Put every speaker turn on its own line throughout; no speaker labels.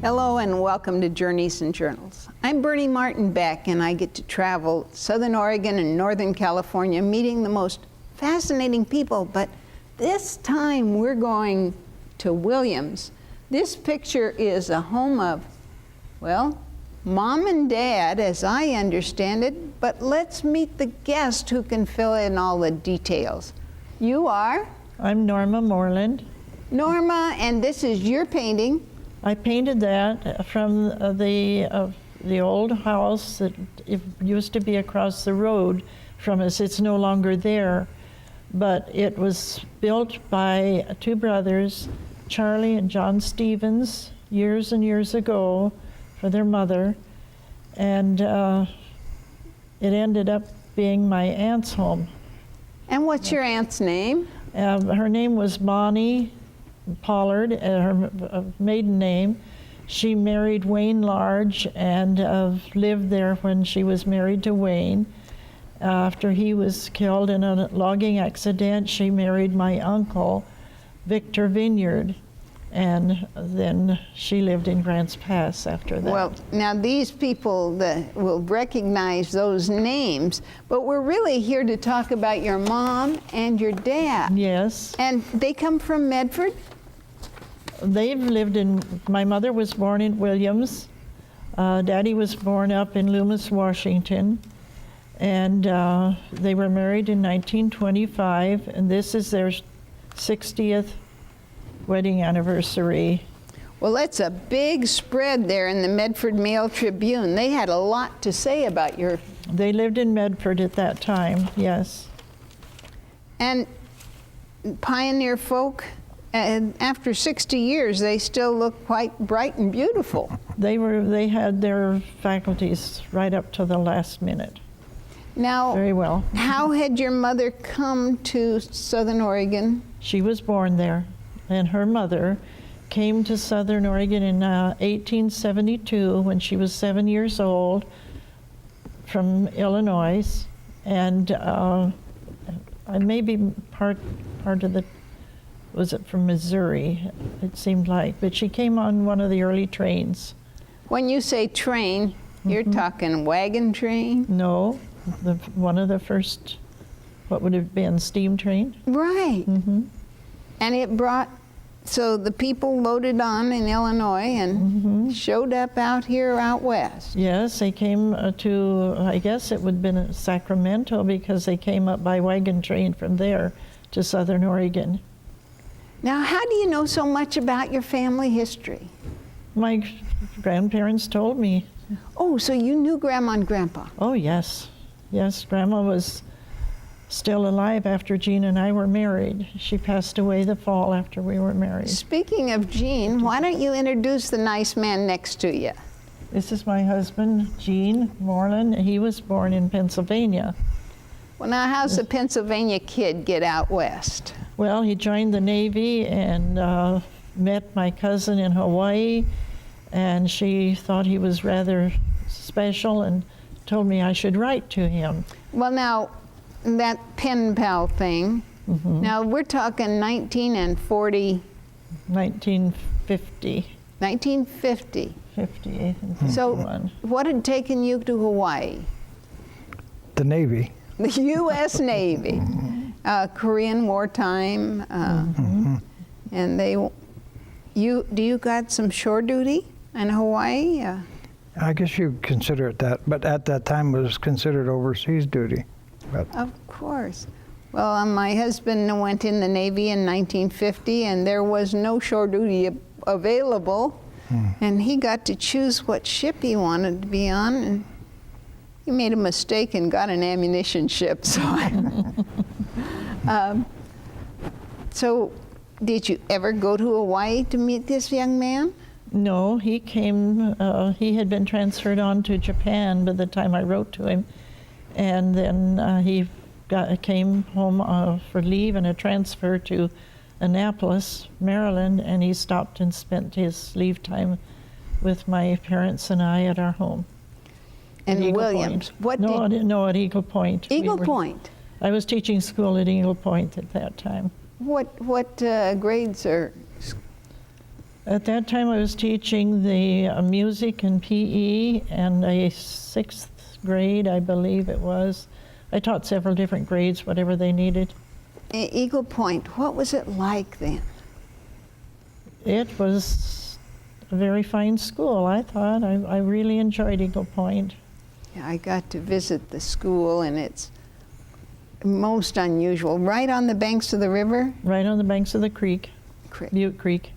Hello and welcome to Journeys and Journals. I'm Bernie Martin Beck, and I get to travel Southern Oregon and Northern California meeting the most fascinating people, but this time we're going to Williams. This picture is a home of, well, Mom and Dad, as I understand it, but let's meet the guest who can fill in all the details. You are?
I'm Norma Moreland.
Norma, and this is your painting.
I painted that from the old house that it used to be across the road from us. It's no longer there, but it was built by two brothers, Charlie and John Stevens, years and years ago for their mother, and it ended up being my aunt's home.
And what's your aunt's name?
Her name was Bonnie Pollard, her maiden name. She married Wayne Large and lived there when she was married to Wayne. After he was killed in a logging accident, she married my uncle, Victor Vineyard, and then she lived in Grants Pass after that.
Well, now these people that will recognize those names, but we're really here to talk about your mom and your dad.
Yes.
And they come from Medford?
They've lived in, my mother was born in Williams. Daddy was born up in Loomis, Washington. And they were married in 1925, and this is their 60th wedding anniversary.
Well, that's a big spread there in the Medford Mail Tribune. They had a lot to say about your...
They lived in Medford at that time, yes.
And pioneer folk, and after 60 years, they still look quite bright and beautiful.
They had their faculties right up to the last minute.
Now,
very well.
How had your mother come to Southern Oregon?
She was born there, and her mother came to Southern Oregon in 1872 when she was 7 years old from Illinois, and maybe part of the, was it from Missouri, it seemed like, but she came on one of the early trains.
When you say train, you're talking wagon train?
No, one of the first, what would have been, steam train.
Right. And it brought, so the people loaded on in Illinois and showed up out here out west.
Yes, they came to, I guess it would have been Sacramento, because they came up by wagon train from there to Southern Oregon.
Now, how do you know so much about your family history?
My grandparents told me.
Oh, so you knew Grandma and Grandpa?
Oh, yes. Yes, Grandma was still alive after Jean and I were married. She passed away the fall after we were married.
Speaking of Jean, why don't you introduce the nice man next to you?
This is my husband, Gene Moreland. He was born in Pennsylvania.
Well, now, how's a Pennsylvania kid get out west?
Well, he joined the Navy and met my cousin in Hawaii, and she thought he was rather special and told me I should write to him.
Well, now, that pen pal thing, now we're talking 1940.
1950.
1950.
58 and 51.
So what had taken you to Hawaii?
The Navy.
The U.S. Navy. Korean wartime. And do you got some shore duty in Hawaii?
I guess you consider it that, but at that time it was considered overseas duty. But
of course. Well, my husband went in the Navy in 1950, and there was no shore duty available, and he got to choose what ship he wanted to be on, and he made a mistake and got an ammunition ship. So, so did you ever go to Hawaii to meet this young man?
No, he came, he had been transferred on to Japan by the time I wrote to him. And then he came home for leave and a transfer to Annapolis, Maryland, and he stopped and spent his leave time with my parents and I at our home.
And Williams, what
No, at Eagle Point.
Eagle Point?
I was teaching school at Eagle Point at that time.
What grades are
At that time, I was teaching the music and PE and a 6th grade, I believe it was. I taught several different grades, whatever they needed.
Eagle Point, what was it like then?
It was a very fine school, I thought. I really enjoyed Eagle Point.
Yeah, I got to visit the school, and it's most unusual. Right on the banks of the river?
Right on the banks of the creek, Butte Creek.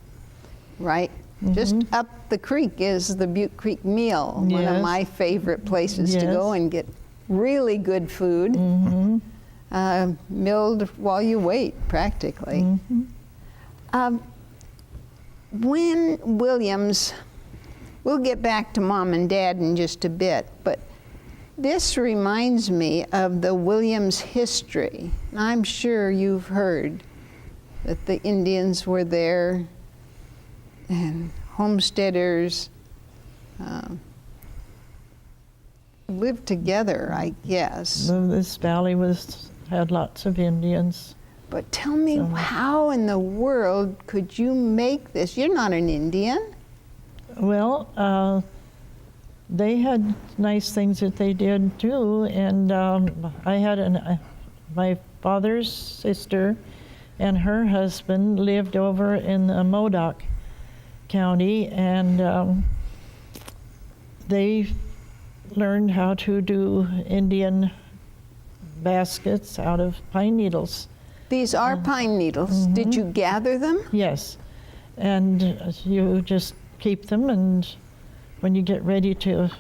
Right. Just up the creek is the Butte Creek Meal, one of
Yes.
my favorite places to go
Yes.
and get really good food, milled while you wait, practically. When Williams, we'll get back to Mom and Dad in just a bit, but this reminds me of the Williams history. I'm sure you've heard that the Indians were there and homesteaders lived together, I guess.
This valley had lots of Indians.
But tell me, how in the world could you make this? You're not an Indian.
Well, they had nice things that they did too, and I had my father's sister and her husband lived over in Modoc County, and they learned how to do Indian baskets out of pine needles.
These are pine needles. Did you gather them?
Yes, and you just keep them, and when you get ready to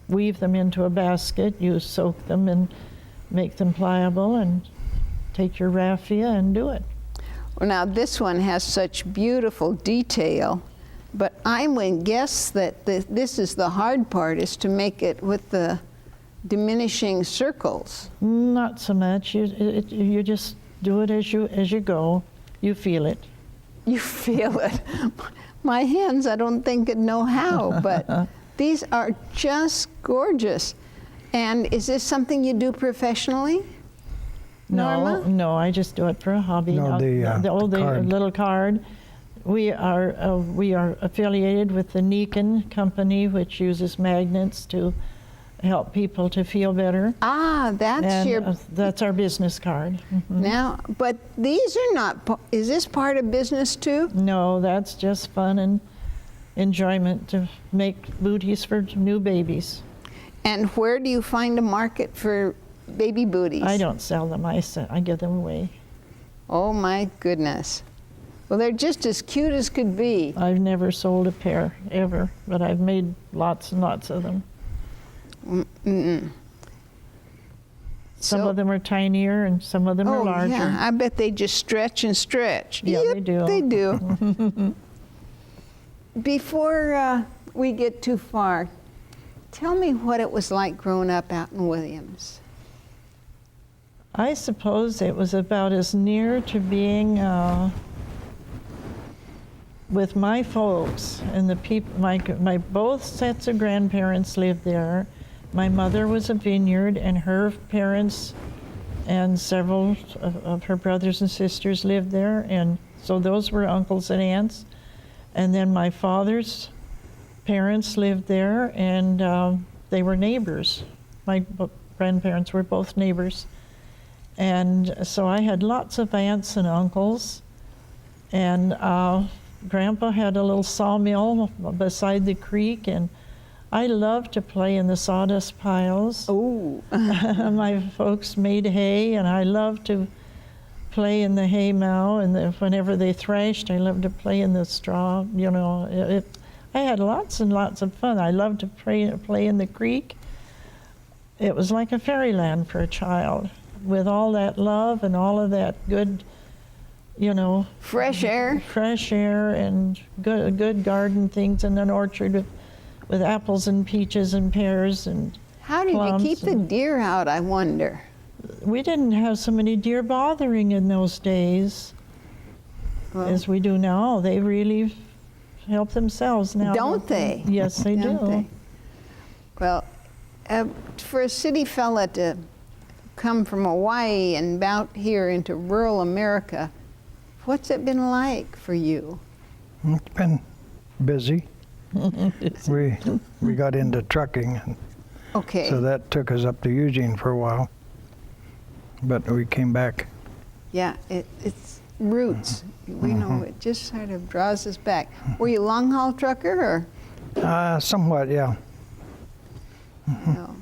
weave them into a basket, you soak them and make them pliable and take your raffia and do it.
Well, now this one has such beautiful detail, but I would guess that this is the hard part, is to make it with the diminishing circles.
Not so much. You just do it as you go. You feel it.
You feel it. My hands, I don't think would know how, but these are just gorgeous. And is this something you do professionally? Norma?
No, I just do it for a hobby.
No, the card.
Little card. We are affiliated with the Niken company, which uses magnets to help people to feel better.
Ah, that's
And that's our business card.
Now, but these are not, is this part of business too?
No, that's just fun and enjoyment to make booties for new babies.
And where do you find a market for baby booties?
I don't sell them, I give them away.
Oh my goodness. Well, they're just as cute as could be.
I've never sold a pair, ever, but I've made lots and lots of them. Some of them are tinier and some of them are larger.
Yeah, I bet they just stretch and stretch.
Yeah,
Yep,
they do.
They do. Before we get too far, tell me what it was like growing up out in Williams.
I suppose it was about as near to being with my folks and the people. My both sets of grandparents lived there. My mother was a vineyard, and her parents and several of her brothers and sisters lived there, and so those were uncles and aunts. And then my father's parents lived there, and they were neighbors. My grandparents were both neighbors. And so I had lots of aunts and uncles, and Grandpa had a little sawmill beside the creek, and I loved to play in the sawdust piles.
Oh.
My folks made hay, and I loved to play in the hay mow, and whenever they thrashed, I loved to play in the straw. You know, I had lots and lots of fun. I loved to play in the creek. It was like a fairyland for a child, with all that love and all of that good, you know,
Fresh air.
fresh air and good garden things, and an orchard with apples and peaches and pears and
How did you
plums
keep the deer out, I wonder?
We didn't have so many deer bothering in those days
Well,
as we do now. They really help themselves now.
don't they?
Yes, they
Don't
do.
they? Well, for a city fella to come from Hawaii and out here into rural America, what's it been like for you?
It's been busy. We got into trucking, and
Okay.
so that took us up to Eugene for a while. But we came back.
Yeah, it's roots. We know it just sort of draws us back. Were you a long haul trucker or?
Somewhat, yeah.
No.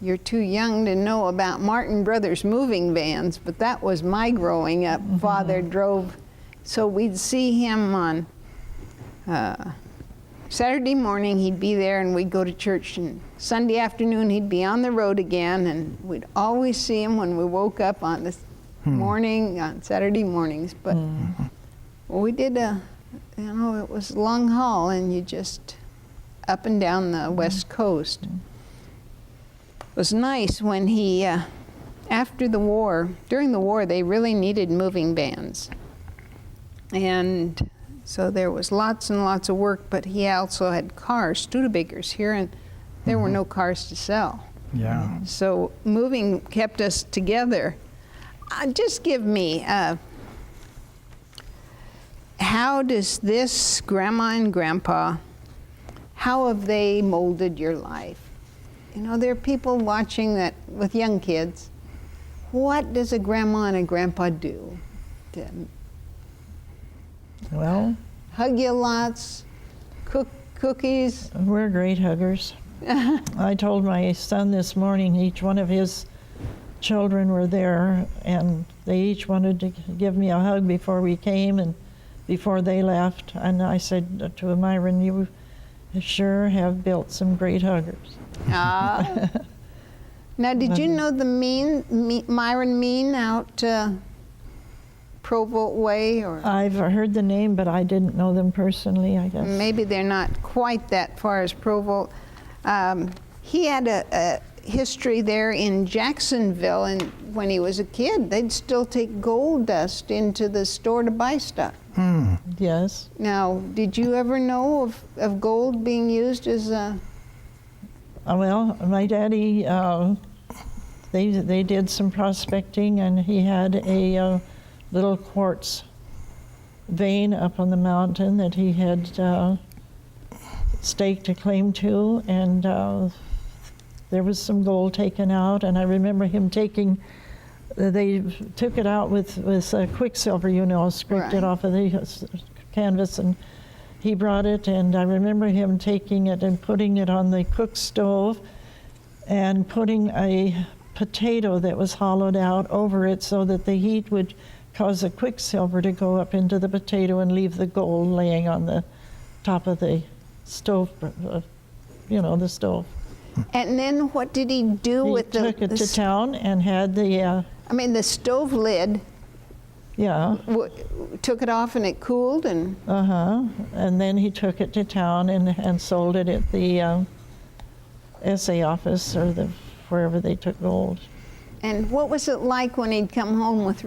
You're too young to know about Martin Brothers moving vans, but that was my growing up. Father drove, so we'd see him on Saturday morning, he'd be there and we'd go to church, and Sunday afternoon he'd be on the road again, and we'd always see him when we woke up on this morning, on Saturday mornings. But we did it was a long haul, and you just up and down the West Coast. It was nice when he, after the war, during the war, they really needed moving vans. And so there was lots and lots of work, but he also had cars, Studebakers here, and there were no cars to sell.
Yeah.
So moving kept us together. Just give me, how does this Grandma and Grandpa, how have they molded your life? You know, there are people watching that with young kids. What does a grandma and a grandpa do?
Well,
Hug you lots, cook cookies.
we're great huggers. I told my son this morning, each one of his children were there, and they each wanted to give me a hug before we came and before they left. And I said to Myron, you sure have built some great huggers.
Ah. Now, did you know the Myron Mean out Provo Way? Or
I've heard the name, but I didn't know them personally, I guess.
maybe they're not quite that far as Provo. He had a history there in Jacksonville, and when he was a kid, they'd still take gold dust into the store to buy stuff.
Yes.
Now, did you ever know of gold being used as a...
Well, my daddy, they did some prospecting, and he had a little quartz vein up on the mountain that he had staked a claim to, and there was some gold taken out, and I remember him they took it out with quicksilver, scraped it off of the canvas, and he brought it, and I remember him taking it and putting it on the cook stove and putting a potato that was hollowed out over it so that the heat would cause the quicksilver to go up into the potato and leave the gold laying on the top of the stove, the stove.
And then what did he do
He
with
took it to town and had the,
the stove lid, took it off and it cooled and...
and then he took it to town and sold it at the SA office or wherever they took gold.
And what was it like when he'd come home with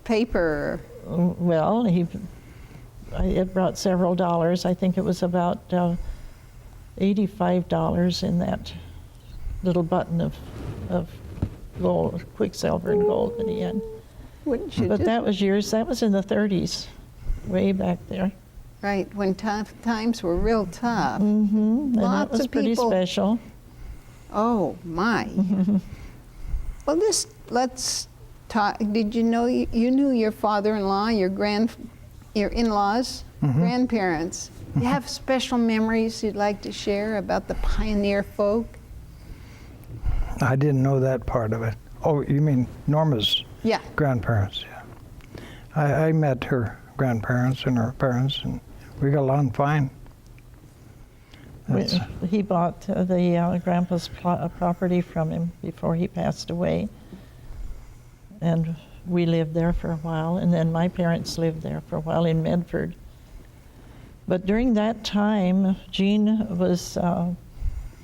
paper?
Well, it brought several dollars. I think it was about $85 in that little button of gold, quicksilver and gold that he had.
Wouldn't you
But
just-
that was in the 30s, way back there.
Right, when times were real tough.
And
Lots
that was
of
pretty
people.
special.
Oh, my. Well, let's talk. Did you know you knew your father-in-law, your in-laws, grandparents? You have special memories you'd like to share about the pioneer folk?
I didn't know that part of it. Oh, you mean Norma's
Yeah.
grandparents? Yeah. I met her grandparents and her parents, and we got along fine. That's-
He bought the grandpa's property from him before he passed away. And we lived there for a while, and then my parents lived there for a while in Medford. But during that time, Gene was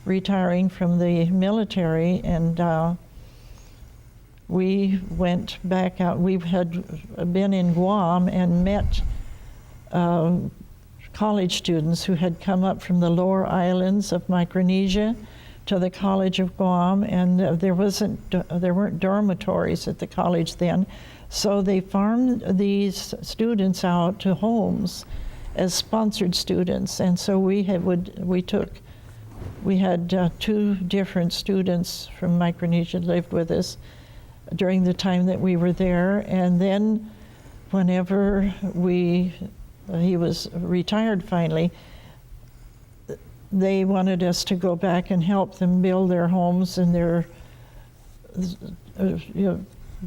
retiring from the military, and we went back out. We had been in Guam and met college students who had come up from the lower islands of Micronesia to the College of Guam, and there weren't dormitories at the college then, so they farmed these students out to homes, as sponsored students. And so we had 2 different students from Micronesia lived with us during the time that we were there. And then whenever he was retired finally, they wanted us to go back and help them build their homes and their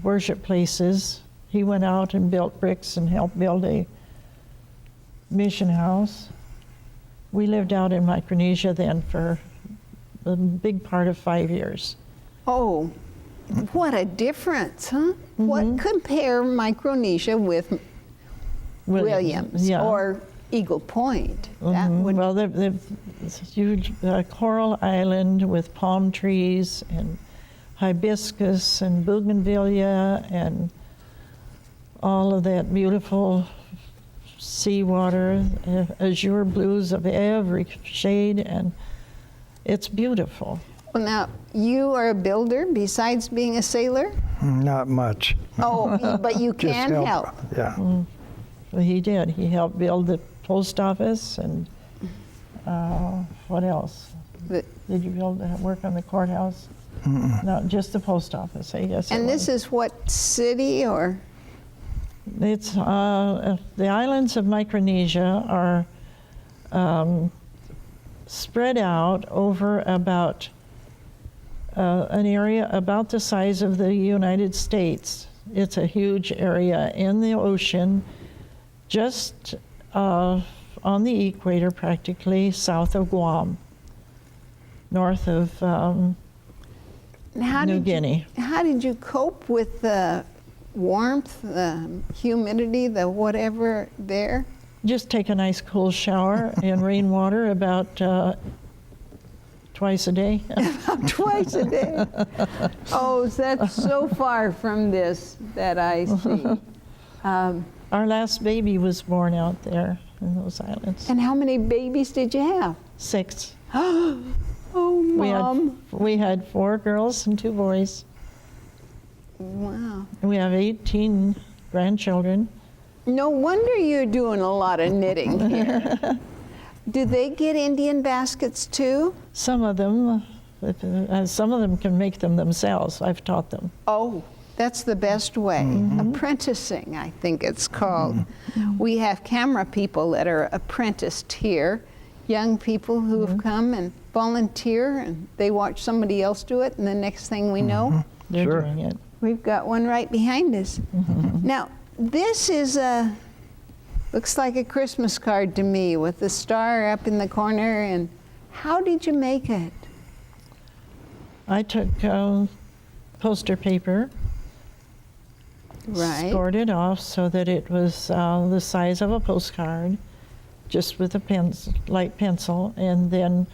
worship places. He went out and built bricks and helped build a mission house. We lived out in Micronesia then for a big part of 5 years.
Oh, what a difference, huh? What compare Micronesia with Williams
yeah.
or Eagle Point? That would,
Well, the huge coral island with palm trees and hibiscus and bougainvillea and all of that beautiful seawater, azure blues of every shade, and it's beautiful.
well, now, you are a builder besides being a sailor?
Not much.
Oh, but you
Just
can help.
Yeah.
Well, he did. He helped build the post office and what else?
The-
Did you work on the courthouse? No, just the post office, I guess.
And this is what city or?
It's the islands of Micronesia are spread out over about an area about the size of the United States. It's a huge area in the ocean, just on the equator, practically south of Guam, north of New Guinea.
How did you cope with the warmth, the humidity, the whatever there?
Just take a nice cool shower in rainwater about twice a day.
Twice a day. Oh, that's so far from this that I see.
Our last baby was born out there in those islands.
And how many babies did you have?
6.
Oh, Mom.
We had 4 girls and 2 boys.
Wow.
And we have 18 grandchildren.
No wonder you're doing a lot of knitting here. Do they get Indian baskets too?
Some of them can make them themselves. I've taught them.
Oh, that's the best way. Apprenticing, I think it's called. We have camera people that are apprenticed here, young people who have come and volunteer, and they watch somebody else do it, and the next thing we know,
They're
Sure.
doing it.
we've got one right behind us. Now, this is looks like a Christmas card to me with the star up in the corner, and how did you make it?
I took poster paper,
Right.
scored it off so that it was the size of a postcard, just with a light pencil, and then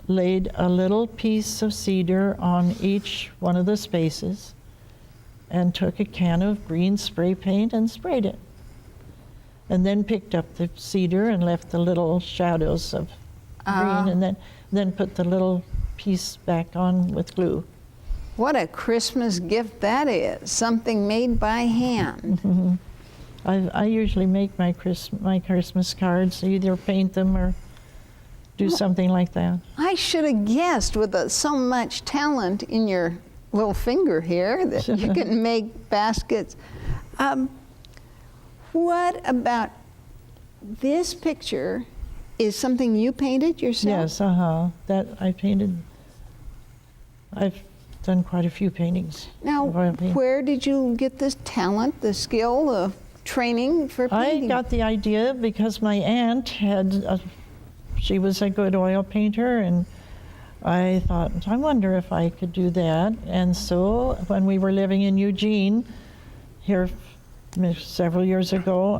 laid a little piece of cedar on each one of the spaces, and took a can of green spray paint and sprayed it. And then picked up the cedar and left the little shadows of green, and then put the little piece back on with glue.
What a Christmas gift that is, something made by hand.
I usually make my Christmas cards, either paint them or do something like that.
I should have guessed with so much talent in your little finger here that you can make baskets. What about this picture is something you painted yourself?
Yes, that I painted. I've done quite a few paintings.
Now,
of oil paint.
where did you get this talent, the skill, the training for
I
painting?
got the idea because my aunt she was a good oil painter, and I thought, I wonder if I could do that. And so when we were living in Eugene, here several years ago,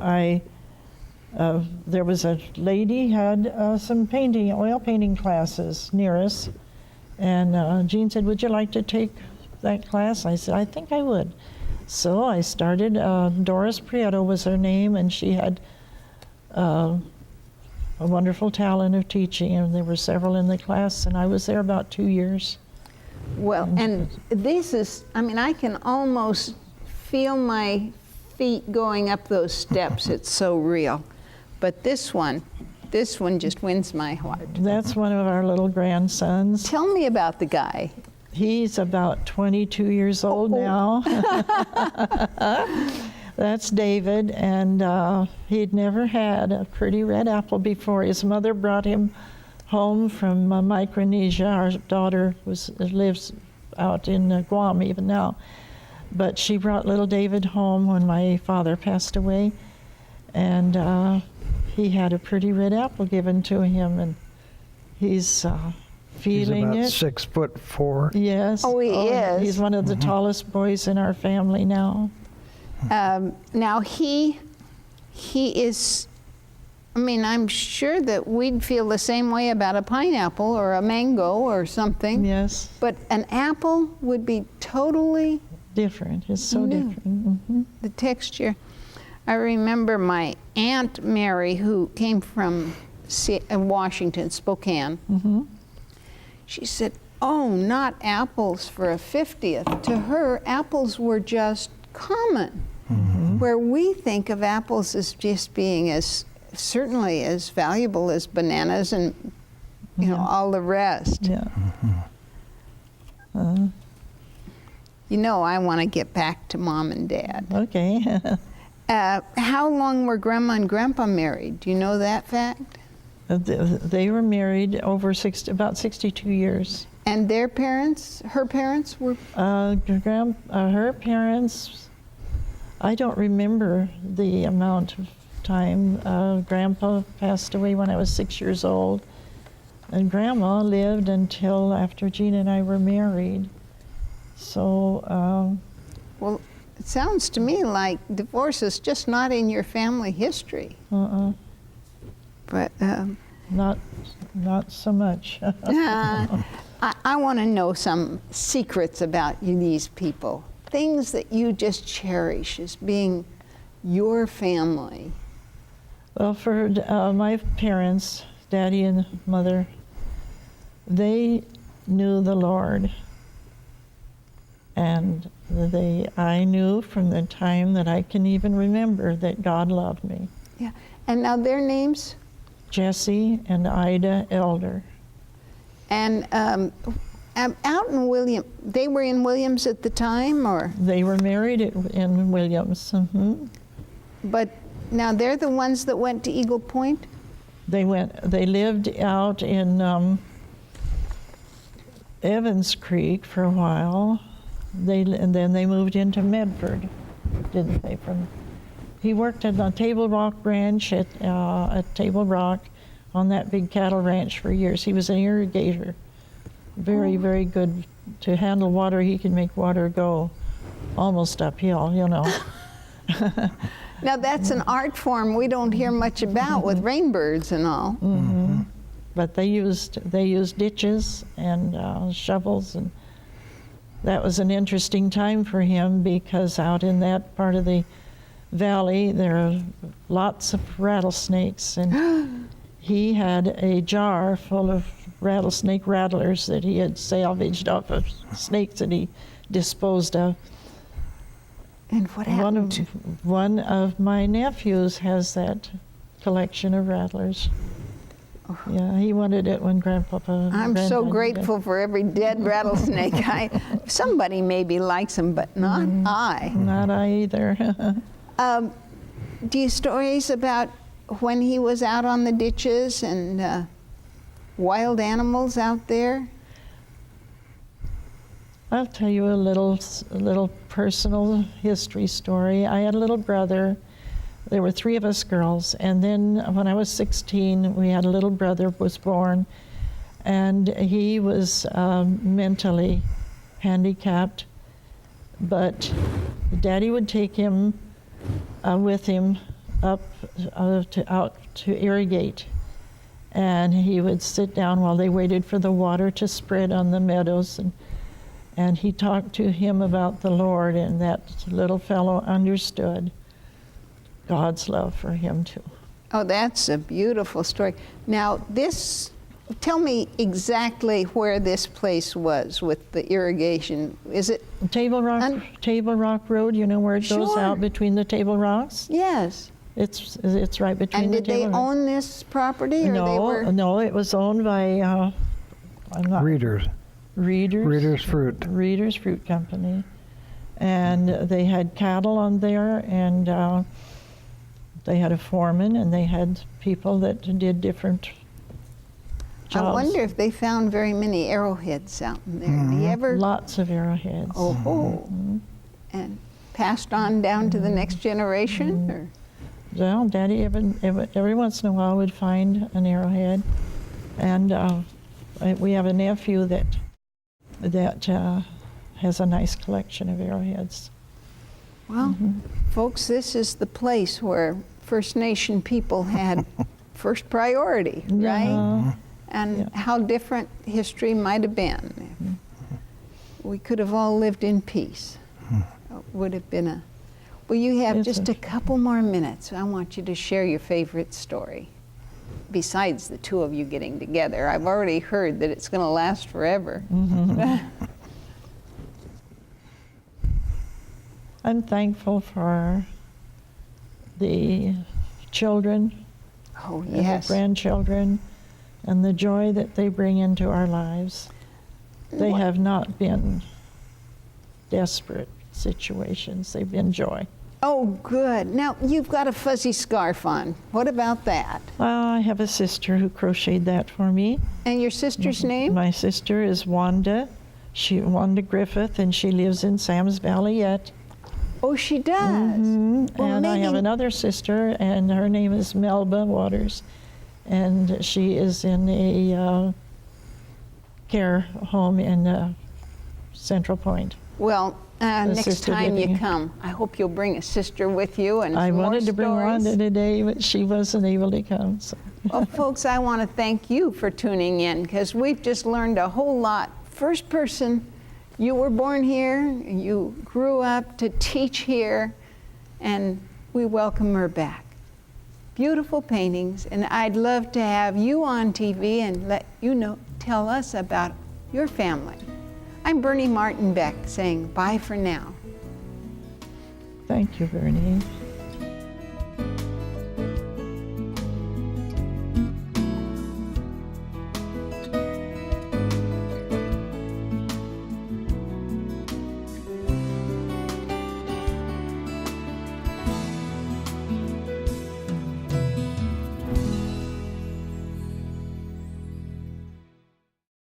there was a lady had some oil painting classes near us, and Jean said, "Would you like to take that class?" I said, "I think I would." So I started. Doris Prieto was her name, and she had a wonderful talent of teaching, and there were several in the class, and I was there about 2 years.
Well, and this is, I mean, I can almost feel my feet going up those steps. It's so real. but this one just wins my heart.
That's one of our little grandsons.
Tell me about the guy.
He's about 22 years old now. That's David, and he'd never had a pretty red apple before. His mother brought him home from Micronesia. Our daughter lives out in Guam even now. But she brought little David home when my father passed away, and he had a pretty red apple given to him, and he's feeling
He's
it.
about 6'4".
Yes.
Oh, he is.
He's one of the tallest boys in our family now.
Now he is, I mean, I'm sure that we'd feel the same way about a pineapple or a mango or something.
Yes.
But an apple would be totally
Different. It's so
No.
different. Hmm.
the texture. I remember my Aunt Mary, who came from Washington, Spokane.
Hmm.
She said, "Oh, not apples for a 50th." To her, apples were just common. Where we think of apples as just being as certainly as valuable as bananas and you know all the rest.
Yeah.
You know, I want to get back to Mom and Dad.
Okay.
How long were Grandma and Grandpa married? Do you know that fact?
They were married over about 62 years.
And their parents, her parents were.
Her parents, I don't remember the amount of time. Grandpa passed away when I was 6 years old, and Grandma lived until after Gene and I were married. So,
Well, it sounds to me like divorce is just not in your family history. But
not so much.
I want to know some secrets about these people, things that you just cherish as being your family.
Well, for my parents, Daddy and Mother, they knew the Lord. And I knew from the time that I can even remember that God loved me.
Yeah. And now their names?
Jesse and Ida Elder.
And out in Williams, they were in Williams at the time, or?
They were married in Williams. Mm-hmm.
But now they're the ones that went to Eagle Point?
They lived out in Evans Creek for a while. And then they moved into Medford, didn't they? He worked at the Table Rock Ranch at Table Rock on that big cattle ranch for years. He was an irrigator, very, very good to handle water. He could make water go almost uphill, you know.
Now that's an art form we don't hear much about with rainbirds and all.
Mm-hmm. But they used ditches and shovels, and that was an interesting time for him because out in that part of the valley there are lots of rattlesnakes, and he had a jar full of rattlesnake rattlers that he had salvaged off of snakes that he disposed of.
And what happened?
One of my nephews has that collection of rattlers. Yeah, he wanted it when Grandpapa.
I'm so
Granddad
grateful
died.
for every dead rattlesnake. Somebody maybe likes them, but not I.
Not I either.
Do you stories about when he was out on the ditches and wild animals out there?
I'll tell you a little personal history story. I had a little brother. There were 3 of us girls, and then when I was 16, we had a little brother was born, and he was mentally handicapped, but Daddy would take him with him up out to irrigate, and he would sit down while they waited for the water to spread on the meadows, and he talked to him about the Lord, and that little fellow understood God's love for him too.
Oh, that's a beautiful story. Now, tell me exactly where this place was with the irrigation. Is it?
Table Rock Road, you know where it goes
Sure.
out between the Table Rocks?
Yes.
It's right between
And
the
did they
table.
own this property, or they were?
No, it was owned by I'm not
Readers. Readers Fruit.
Readers Fruit Company, and they had cattle on there, and they had a foreman, and they had people that did different jobs.
I wonder if they found very many arrowheads out in there. Do you ever?
Lots of arrowheads.
Oh, and passed on down to the next generation, or?
Well, Daddy every once in a while would find an arrowhead, and we have a nephew that has a nice collection of arrowheads.
Well, folks, this is the place where First Nation people had first priority, right?
Yeah.
And how different history might have been if we could have all lived in peace. It would have been a... Well, you have just a couple more minutes. I want you to share your favorite story. Besides the two of you getting together, I've already heard that it's going to last forever.
I'm thankful for the children
Oh,
and the
yes.
grandchildren and the joy that they bring into our lives. They have not been desperate situations. They've been joy.
Oh, good. Now, you've got a fuzzy scarf on. What about that?
I have a sister who crocheted that for me.
And your sister's name?
My sister is Wanda. Wanda Griffith, and she lives in Sam's Valley yet.
Oh, she does. Well,
And I have
maybe-
another sister, and her name is Melba Waters, and she is in a care home in Central Point.
Well, next
Assisted
time you
living.
come, I hope you'll bring a sister with you and
I
some more
wanted to bring
stories.
Wanda today, but she wasn't able to come. So.
Well, folks, I want to thank you for tuning in, because we've just learned a whole lot. First person, you were born here, you grew up to teach here, and we welcome her back. Beautiful paintings, and I'd love to have you on TV and let you know, tell us about your family. I'm Bernie Martin Beck saying bye for now.
Thank you, Bernie.